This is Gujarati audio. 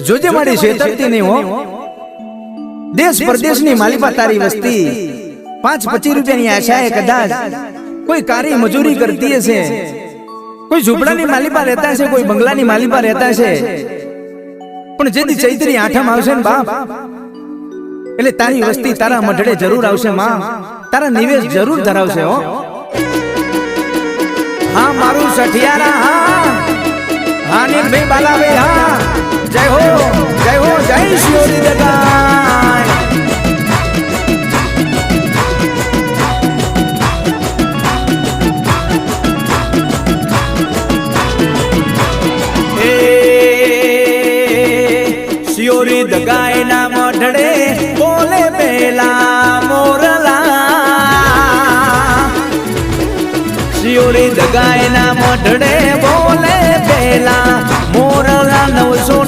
જોજે મારી છેતરતી નહીં હો. દેશ પરદેશની માલિપા તારી વસ્તી 5-25 રૂપિયાની આશાએ કદાચ કોઈ કારી મજૂરી કરતી હશે, કોઈ ઝૂંપડાની માલિપા રહેતા છે, કોઈ બંગલાની માલિપા રહેતા છે, પણ જેથી ચૈત્રી આઠમ આવશે ને બાપ એટલે તારી વસ્તી તારા મઢડે જરૂર આવશે માં, તારા નિવેશ જરૂર ધરાવશે હો. હા મારું સઠિયારા હા, હા નીલભાઈ બાલાભાઈ હા, જય હો જય હો, જય શિયોરી દગાય. શિયોરી દગાય ના મઢડે બોલે પેલા મોરલા, શિયોરી દગાય ના મઢડે બોલે પેલા મોરલા 900